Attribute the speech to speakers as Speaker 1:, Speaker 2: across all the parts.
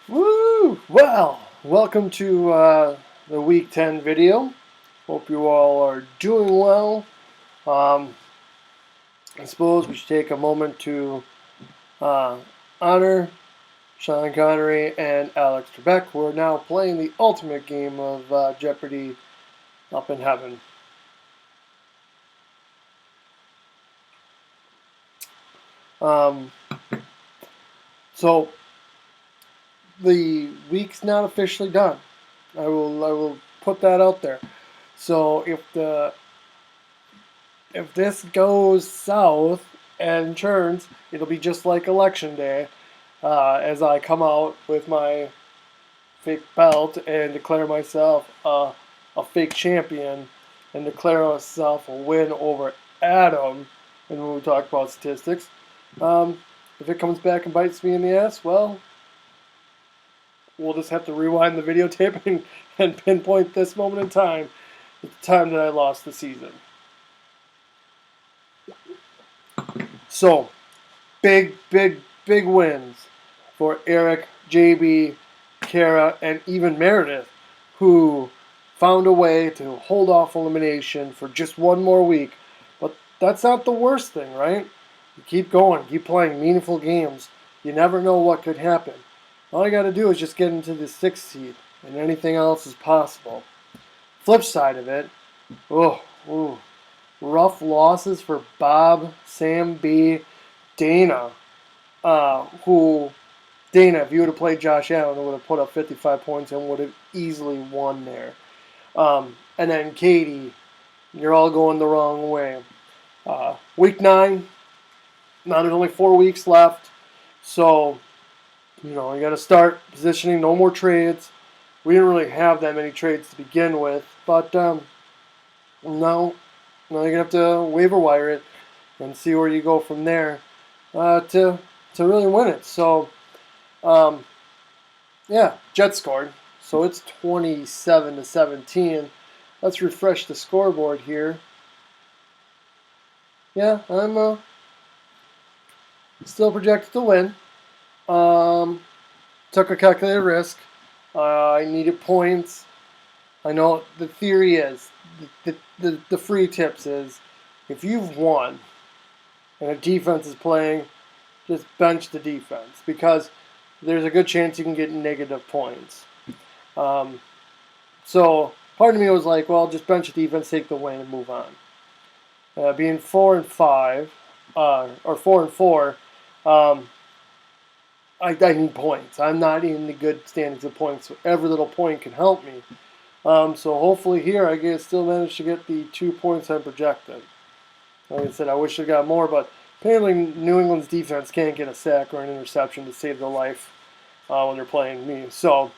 Speaker 1: Woo! Well, welcome to the Week 10 video. Hope you all are doing well. Um, I suppose we should take a moment to honor Sean Connery and Alex Trebek, who are now playing the ultimate game of Jeopardy up in heaven. Um, so the week's not officially done. I will put that out there. So if this goes south and turns, it'll be just like election day, as I come out with my fake belt and declare myself a fake champion and declare myself a win over Adam. And when we talk about statistics, if it comes back and bites me in the ass, well, we'll just have to rewind the videotape and pinpoint this moment in time at the time that I lost the season. So, big wins for Eric, JB, Kara, and even Meredith, who found a way to hold off elimination for just one more week. But that's not the worst thing, right? You keep going, keep playing meaningful games. You never know what could happen. All you got to do is just get into the 6th seed, and anything else is possible. Flip side of it, rough losses for Bob, Sam B, Dana, Dana, if you would have played Josh Allen, would have put up 55 points and would have easily won there. And then Katie, you're all going the wrong way. Week 9, now there's only 4 weeks left, so you got to start positioning. No more trades. We didn't really have that many trades to begin with, but now you're gonna have to waiver wire it and see where you go from there to really win it. So, Jets scored, so it's 27-17. Let's refresh the scoreboard here. Yeah, I'm still projected to win. Took a calculated risk. I needed points. I know the theory is, the free tips is, if you've won and a defense is playing, just bench the defense because there's a good chance you can get negative points. So part of me was like, well, just bench the defense, take the win, and move on. Being 4-5, or 4-4, I need points. I'm not in the good standings of points, so every little point can help me. So hopefully here I still manage to get the 2 points I'm projected. Like I said, I wish I got more, but apparently New England's defense can't get a sack or an interception to save their life when they're playing me. So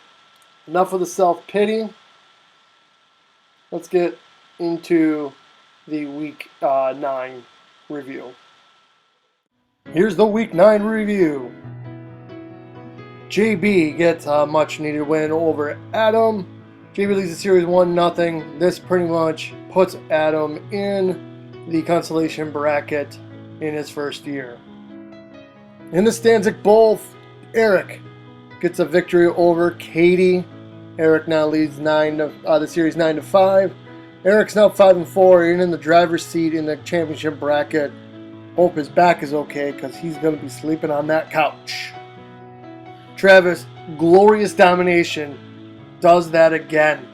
Speaker 1: enough of the self-pity. Let's get into the Week 9 review. Here's the Week 9 review. JB gets a much-needed win over Adam. JB leads the series 1-0. This pretty much puts Adam in the consolation bracket in his first year. In the Stanzik Bowl, Eric gets a victory over Katie. Eric now leads the series 9-5. Eric's now 5-4 and in the driver's seat in the championship bracket. Hope his back is okay because he's going to be sleeping on that couch. Travis, glorious domination, does that again.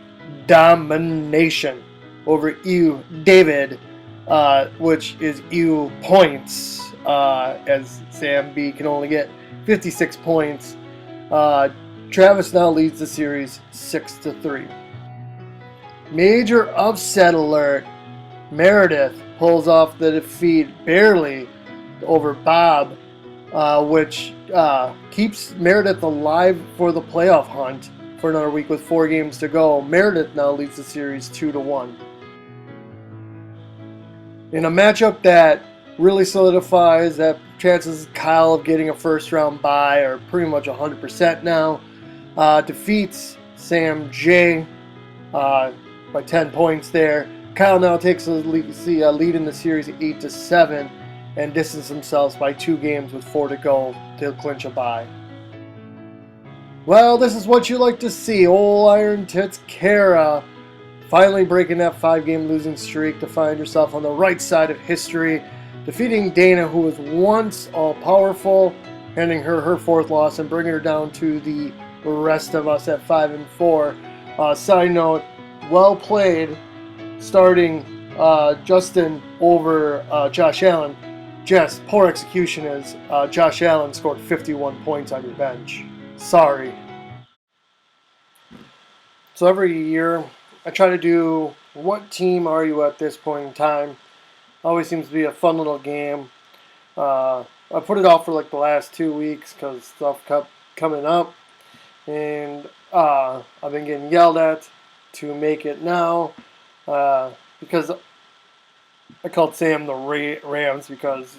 Speaker 1: Domination over you, David, which is you points, as Sam B can only get 56 points. Travis now leads the series 6-3. Major upset alert. Meredith pulls off the defeat barely over Bob, which keeps Meredith alive for the playoff hunt for another week with 4 games to go. Meredith now leads the series 2-1. In a matchup that really solidifies that chances of Kyle of getting a first-round bye are pretty much 100% now. Defeats Sam J by 10 points there. Kyle now takes a lead in the series 8-7 and distances themselves by 2 games with 4 to go to clinch a bye. Well, this is what you like to see. Old Iron Tits Kara finally breaking that 5-game losing streak to find herself on the right side of history, defeating Dana, who was once all-powerful, handing her her 4th loss and bringing her down to the rest of us at 5-4. Side note, well played, starting Justin over Josh Allen. Just poor execution as Josh Allen scored 51 points on your bench. Sorry. So every year, I try to do what team are you at this point in time. Always seems to be a fun little game. I put it off for like the last 2 weeks because stuff kept coming up. And I've been getting yelled at to make it now because I called Sam the Rams because,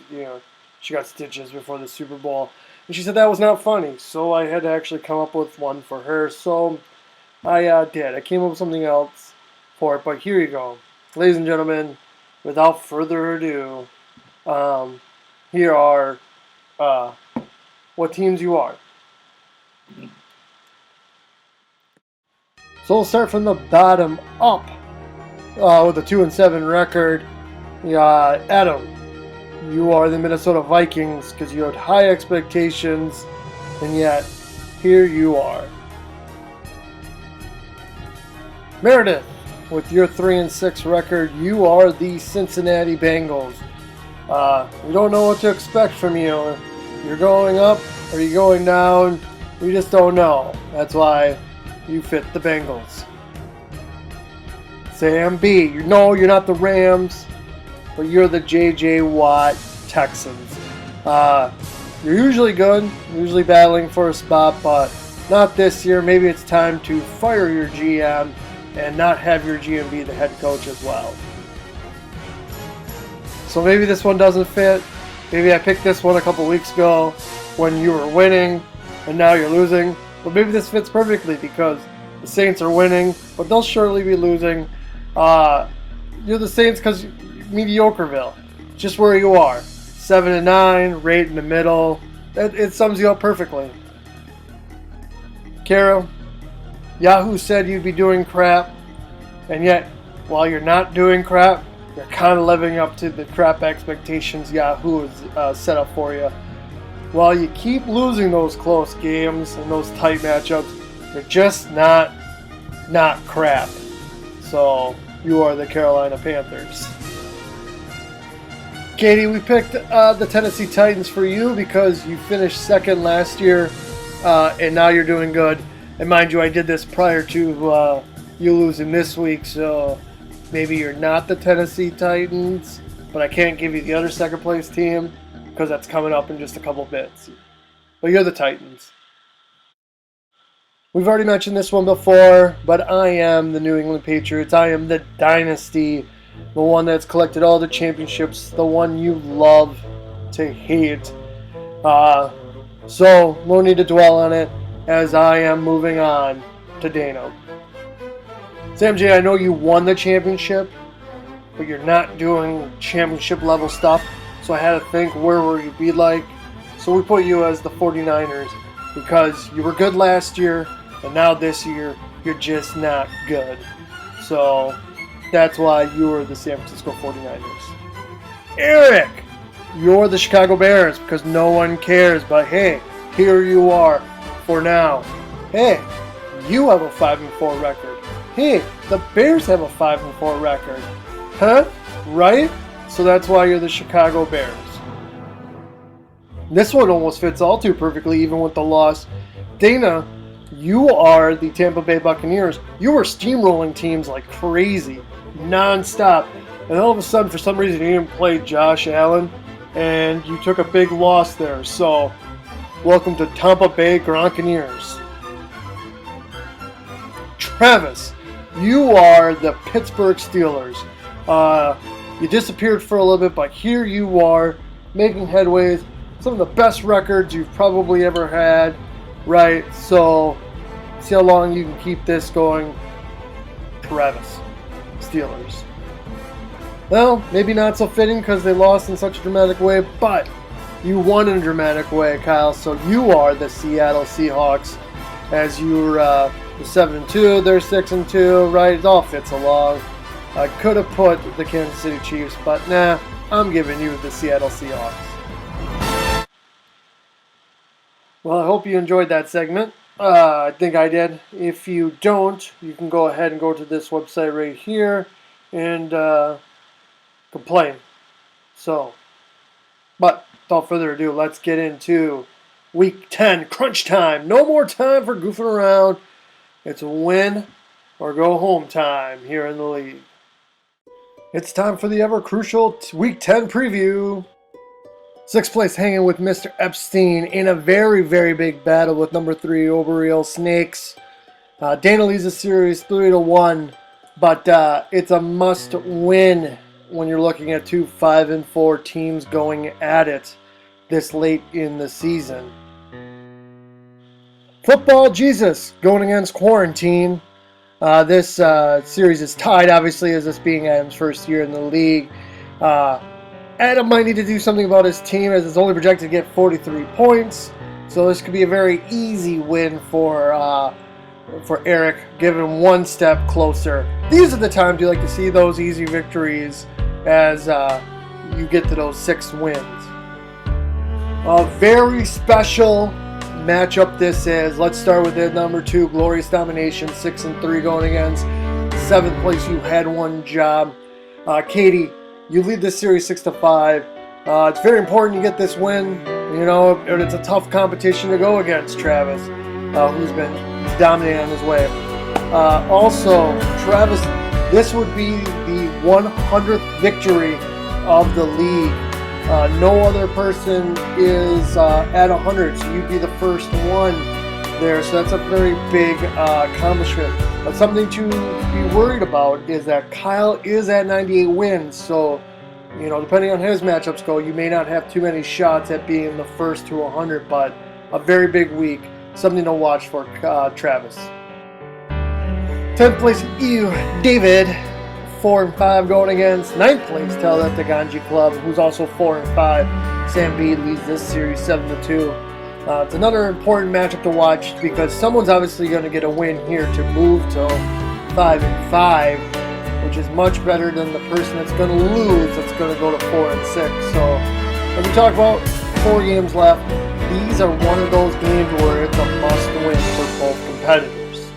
Speaker 1: she got stitches before the Super Bowl. And she said that was not funny. So I had to actually come up with one for her. So I did. I came up with something else for it. But here you go. Ladies and gentlemen, without further ado, here are what teams you are. So we'll start from the bottom up with a 2-7 record. Adam, you are the Minnesota Vikings because you had high expectations, and yet here you are. Meredith, with your 3-6 record, you are the Cincinnati Bengals. We don't know what to expect from you. You're going up or you're going down. We just don't know. That's why you fit the Bengals. Sam B, you're not the Rams, but you're the J.J. Watt Texans. You're usually good, usually battling for a spot, but not this year. Maybe it's time to fire your GM and not have your GM be the head coach as well. So maybe this one doesn't fit. Maybe I picked this one a couple weeks ago when you were winning and now you're losing. But maybe this fits perfectly because the Saints are winning, but they'll surely be losing. You're the Saints because Mediocreville. Just where you are. 7-9, right in the middle. It sums you up perfectly. Kara, Yahoo said you'd be doing crap, and yet, while you're not doing crap, you're kind of living up to the crap expectations Yahoo has set up for you. While you keep losing those close games and those tight matchups, you're just not crap. So, you are the Carolina Panthers. Katie, we picked the Tennessee Titans for you because you finished second last year, and now you're doing good. And mind you, I did this prior to you losing this week, so maybe you're not the Tennessee Titans, but I can't give you the other second place team because that's coming up in just a couple bits. But you're the Titans. We've already mentioned this one before, but I am the New England Patriots. I am the dynasty, the one that's collected all the championships, the one you love to hate. So, no need to dwell on it, as I am moving on to Dana. Sam J, I know you won the championship, but you're not doing championship level stuff, so I had to think where would you be like. So we put you as the 49ers because you were good last year, and now this year you're just not good. So that's why you were the San Francisco 49ers. Eric, you're the Chicago Bears because no one cares, but hey, here you are for now. Hey, you have a 5-4 record. Hey, the Bears have a 5-4 record. Huh? Right? So that's why you're the Chicago Bears. This one almost fits all too perfectly, even with the loss. Dana, you are the Tampa Bay Buccaneers. You were steamrolling teams like crazy, non-stop. And all of a sudden, for some reason, you didn't play Josh Allen, and you took a big loss there. So, welcome to Tampa Bay Gronkaneers. Travis, you are the Pittsburgh Steelers. You disappeared for a little bit, but here you are, making headways. Some of the best records you've probably ever had, right? So, see how long you can keep this going. Travis, Steelers. Well, maybe not so fitting because they lost in such a dramatic way, but you won in a dramatic way, Kyle. So you are the Seattle Seahawks. as you're 7-2, they're 6-2, right? It all fits along. I could have put the Kansas City Chiefs, but nah, I'm giving you the Seattle Seahawks. Well, I hope you enjoyed that segment. I think I did. If you don't, you can go ahead and go to this website right here and complain. So, but without further ado, let's get into Week 10 crunch time. No more time for goofing around. It's win or go home time here in the league. It's time for the ever crucial Week 10 preview. 6th place hanging with Mr. Epstein in a very, very big battle with number 3 Overreal Snakes. Dana leads the series 3-1, but it's a must-win when you're looking at two 5-4 teams going at it this late in the season. Football Jesus going against Quarantine. This series is tied, obviously, as this being Adam's first year in the league. Adam might need to do something about his team, as it's only projected to get 43 points. So this could be a very easy win for Eric, give him one step closer. These are the times you like to see those easy victories as you get to those 6 wins. A very special matchup this is. Let's start with it. Number 2, Glorious Domination, 6-3 going against 7th place. You had one job. Katie, you lead this series 6-5. It's very important you get this win. You know, it's a tough competition to go against Travis, who's been dominating on his way. Also, Travis, this would be the 100th victory of the league. No other person is at 100, so you'd be the first one there. So that's a very big accomplishment. But something to be worried about is that Kyle is at 98 wins. So, you know, depending on his matchups go, you may not have too many shots at being the first to 100, but a very big week. Something to watch for Travis. 10th place, David, 4-5 going against 9th place, Tell That the Ganji Club, who's also 4-5. Sam B leads this series 7-2. It's another important matchup to watch because someone's obviously going to get a win here to move to 5-5, which is much better than the person that's going to lose that's going to go to 4-6. So, as we talk about 4 games left, these are one of those games where it's a must-win for both competitors.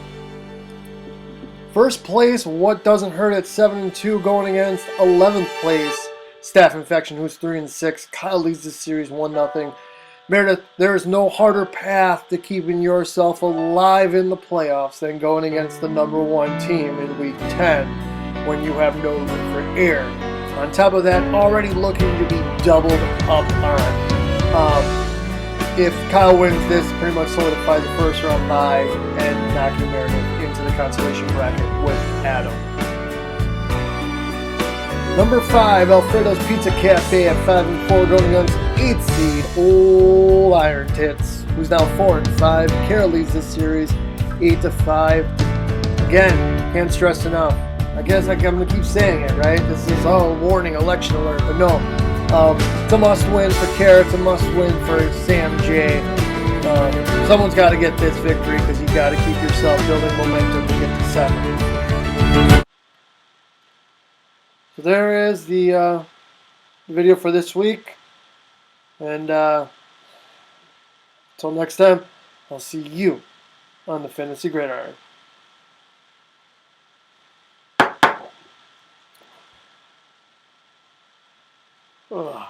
Speaker 1: First place, What Doesn't Hurt at 7-2 going against 11th place, Staff Infection, who's 3-6. Kyle leads the series 1-0. Meredith, there is no harder path to keeping yourself alive in the playoffs than going against the number 1 team in Week 10 when you have no room for air. On top of that, already looking to be doubled up on. If Kyle wins this, pretty much solidifies the first round bye and knocking Meredith into the consolation bracket with Adam. Number 5, Alfredo's Pizza Cafe at 5-4 going against 8th seed, Old Iron Tits, who's now 4-5. Kara leads this series 8-5. Again, can't stress enough. I guess I'm going to keep saying it, right? This is, warning, election alert, but no. It's a must-win for Kara. It's a must-win for Sam J. Someone's got to get this victory because you got to keep yourself building momentum to get to 7. So there is the video for this week. And until next time, I'll see you on the Fantasy Gridiron. Ugh.